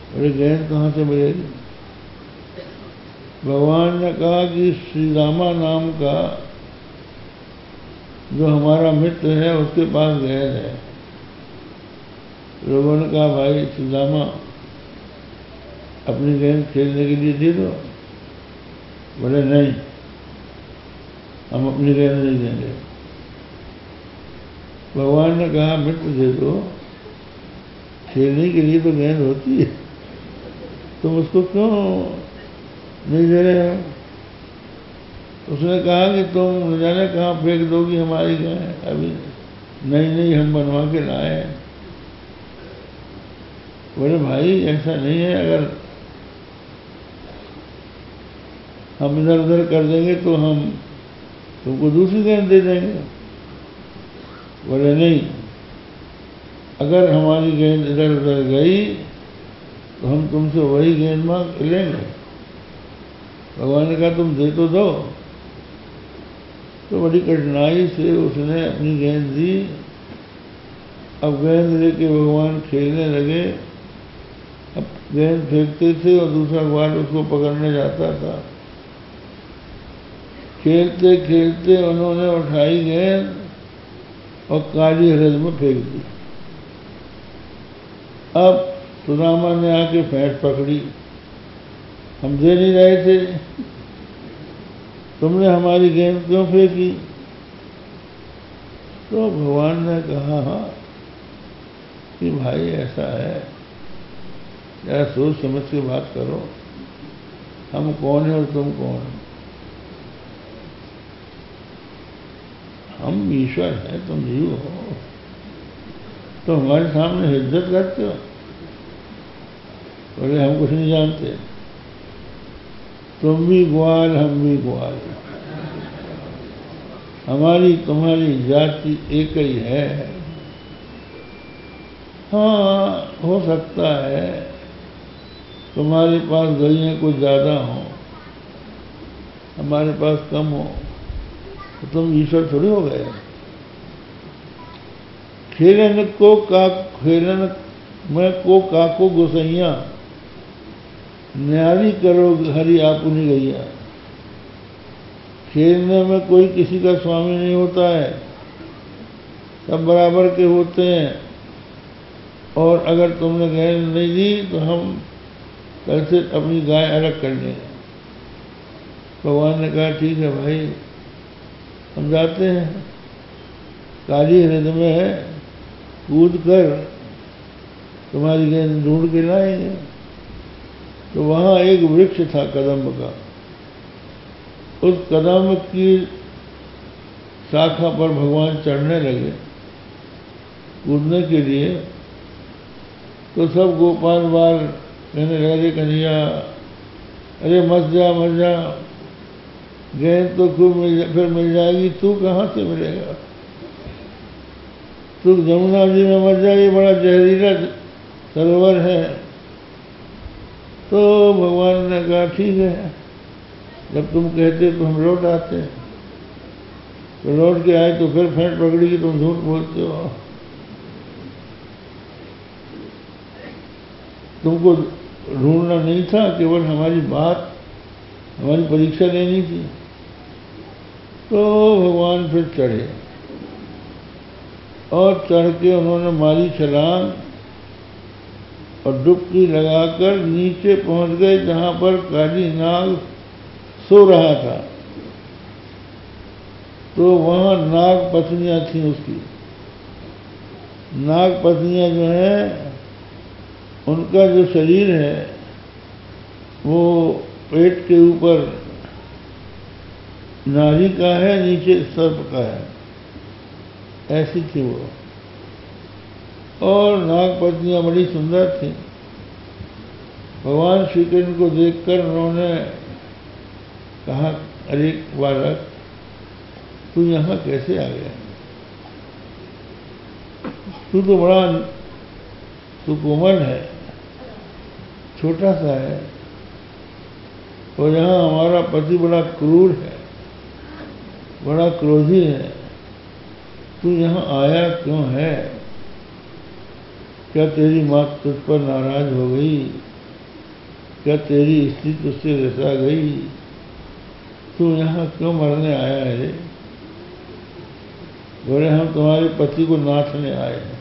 बोले गेंद कहाँ से मिलेगी? भगवान ने कहा कि श्री रामा नाम का जो हमारा मित्र है उसके पास गेंद है। लोगों ने कहा भाई श्री रामा अपनी गेंद खेलने के लिए दे दो। बोले नहीं, हम अपनी गेंद नहीं देंगे। भगवान ने कहा मित्र दे दो, खेलने के लिए तो गेंद होती है, तुम उसको क्यों नहीं दे रहे हो? उसने कहा कि तुम न जाने कहाँ फेंक दोगी हमारी गेंद। अभी नहीं हम बनवा के लाए हैं। बोले भाई ऐसा नहीं है, अगर हम इधर उधर कर देंगे तो हम तुमको दूसरी गेंद दे देंगे। बोले नहीं, अगर हमारी गेंद इधर उधर गई तो हम तुमसे वही गेंद मांग लेंगे। भगवान ने कहा तुम दे तो दो। तो बड़ी कठिनाई से उसने अपनी गेंद दी। अब गेंद लेके भगवान खेलने लगे। अब गेंद फेंकते थे और दूसरा ग्वाल उसको पकड़ने जाता था। खेलते खेलते उन्होंने उठाई गेंद और काली हृदय में फेंक दी। अब सुदामा ने आके फेंट पकड़ी, हम दे नहीं रहे थे, तुमने हमारी गेंद क्यों फेंकी? तो भगवान ने कहा हाँ कि भाई ऐसा है, जरा सोच समझ के बात करो, हम कौन है और तुम कौन हो? हम ईश्वर हैं, तुम जीव हो, तो हमारे सामने इज्जत करते हो? बोले हम कुछ नहीं जानते, तुम भी ग्वाल हम भी ग्वाल, हमारी तुम्हारी जाति एक ही है। हाँ हो सकता है तुम्हारे पास गईयाँ कुछ ज़्यादा हों, हमारे पास कम हो, तो तुम ईश्वर थोड़ी हो गए। खेलन में को काको गोसैया, न्यारी करो हरि आपुनी गैया। खेलने में कोई किसी का स्वामी नहीं होता है, सब बराबर के होते हैं। और अगर तुमने गेंद नहीं दी तो हम कल से अपनी गाय अलग कर लेंगे। भगवान ने कहा ठीक है भाई, हम जाते हैं, काली हृदय में है, कूद कर तुम्हारी गेंद ढूंढ के लाएंगे। तो वहाँ एक वृक्ष था कदम्ब का, उस कदम्ब की शाखा पर भगवान चढ़ने लगे कूदने के लिए। तो सब गोपाल बाल कहने लगे कन्हैया अरे मत जा मत जा, गेंद तो खूब फिर मिल जाएगी, तू कहाँ से मिलेगा, तू जमुना जी में मत जा, ये बड़ा जहरीला सरोवर है। तो भगवान ने कहा ठीक है, जब तुम कहते तो हम लौट आते। तो लौट के आए तो फिर फेंट पकड़ी कि तुम झूठ बोलते हो, तुमको ढूंढना नहीं था, केवल हमारी बात, हमारी परीक्षा लेनी थी। तो भगवान फिर चढ़े और चढ़ के उन्होंने मारी छलांग और डुबकी लगाकर नीचे पहुंच गए जहां पर काली नाग सो रहा था। तो वहां नाग पत्नियां थीं उसकी। नाग पत्नियां जो हैं उनका जो शरीर है वो पेट के ऊपर नारी का है, नीचे सर्प का है, ऐसी थी वो। और नाग पत्नियां बड़ी सुंदर थी। भगवान श्री कृष्ण को देखकर उन्होंने कहा अरे बालक तू यहाँ कैसे आ गया, तू तो बड़ा सुकोमल है, छोटा सा है, और यहाँ हमारा पति बड़ा क्रूर है, बड़ा क्रोधी है, तू यहाँ आया क्यों है? क्या तेरी माँ तुझ पर नाराज हो गई क्या तेरी स्त्री तुझसे रिसा गई? तू यहाँ क्यों मरने आया है? बोले हम तुम्हारे पति को नाचने आए हैं।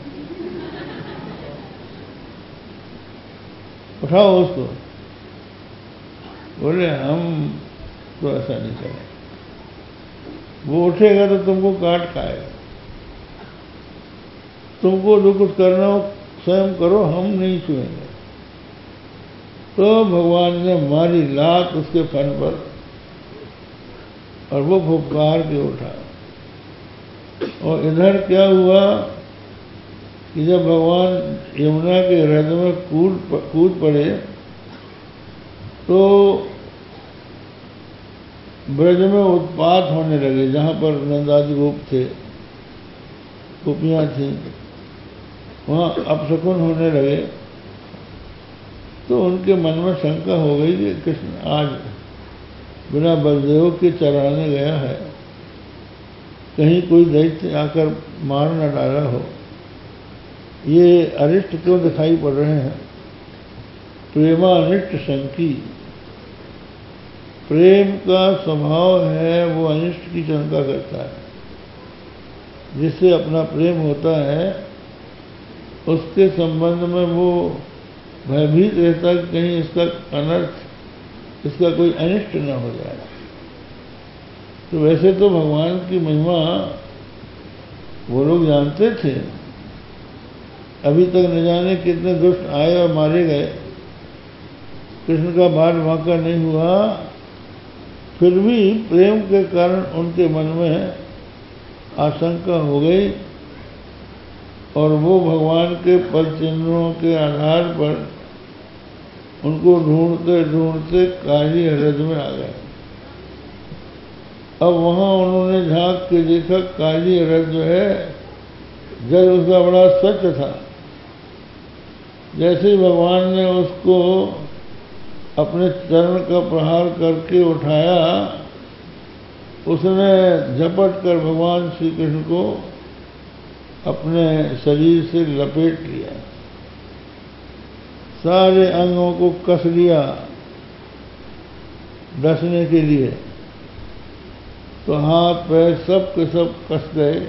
उठाओ उसको। बोले हम तो ऐसा नहीं करें, वो उठेगा तो तुमको काट खाएगा। तुमको जो कुछ करना हो स्वयं करो, हम नहीं छुएंगे। तो भगवान ने मारी लात उसके फन पर और वो फुफकार के उठा। और इधर क्या हुआ कि जब भगवान यमुना के हृदय में कूद पड़े तो ब्रज में उत्पात होने लगे। जहाँ पर नंदादि गोप थे, गोपियाँ थीं, वहाँ अपशकुन होने लगे। तो उनके मन में शंका हो गई कि कृष्ण आज बिना बलदेव के चराने गया है, कहीं कोई दैत्य आकर मार न डाला हो। ये अरिष्ट क्यों दिखाई पड़ रहे हैं? प्रेमानिष्ट शंकी। प्रेम का स्वभाव है वो अनिष्ट की शंका करता है। जिससे अपना प्रेम होता है उसके संबंध में वो भयभीत रहता है कि कहीं इसका अनर्थ, इसका कोई अनिष्ट न हो जाए। तो वैसे तो भगवान की महिमा वो लोग जानते थे। अभी तक न जाने कितने दुष्ट आए और मारे गए, कृष्ण का बाल बांका नहीं हुआ। फिर भी प्रेम के कारण उनके मन में आशंका हो गई और वो भगवान के पद चिन्हों के आधार पर उनको ढूंढते ढूंढते काली हृदय में आ गए। अब वहाँ उन्होंने झांक के देखा काली हृदय जो है जल उसका बड़ा स्वच्छ था। जैसे ही भगवान ने उसको अपने चरण का प्रहार करके उठाया, उसने झपट कर भगवान श्री कृष्ण को अपने शरीर से लपेट लिया, सारे अंगों को कस लिया डसने के लिए। तो हाथ पैर सब के सब कस गए,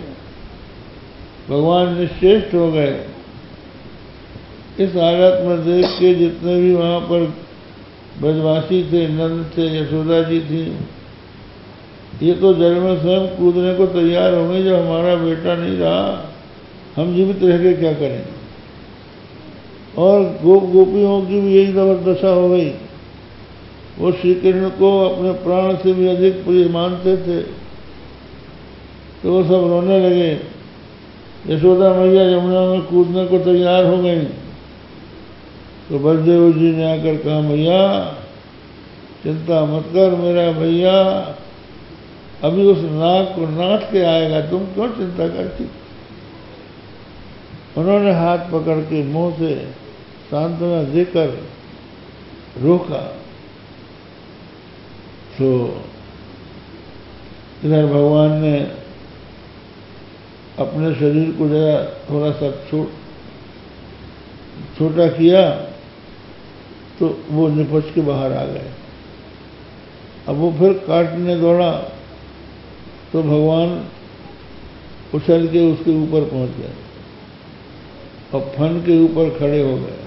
भगवान निश्चेष्ट हो गए। इस हालत में देख के जितने भी वहाँ पर ब्रजवासी थे, नंद थे, यशोदा जी थी, ये तो जल में स्वयं कूदने को तैयार हो गए। जब हमारा बेटा नहीं रहा, हम जीवित रह के क्या करेंगे? और गोपियों की भी यही जबरदशा हो गई। वो श्री कृष्ण को अपने प्राण से भी अधिक प्रिय मानते थे, तो वो सब रोने लगे। यशोदा मैया यमुना में कूदने को तैयार हो गई। तो बलदेव जी ने आकर कहा, मैया चिंता मत कर मेरा भैया, अभी उस नाग को नाच के आएगा, तुम क्यों चिंता करती? उन्होंने हाथ पकड़ के मुंह से सांत्वना देकर रोका। तो इधर भगवान ने अपने शरीर को जरा थोड़ा सा छोटा किया तो वो निपट के बाहर आ गए। अब वो फिर काटने दौड़ा तो भगवान उछल के उसके ऊपर पहुंच गए और फन के ऊपर खड़े हो गए।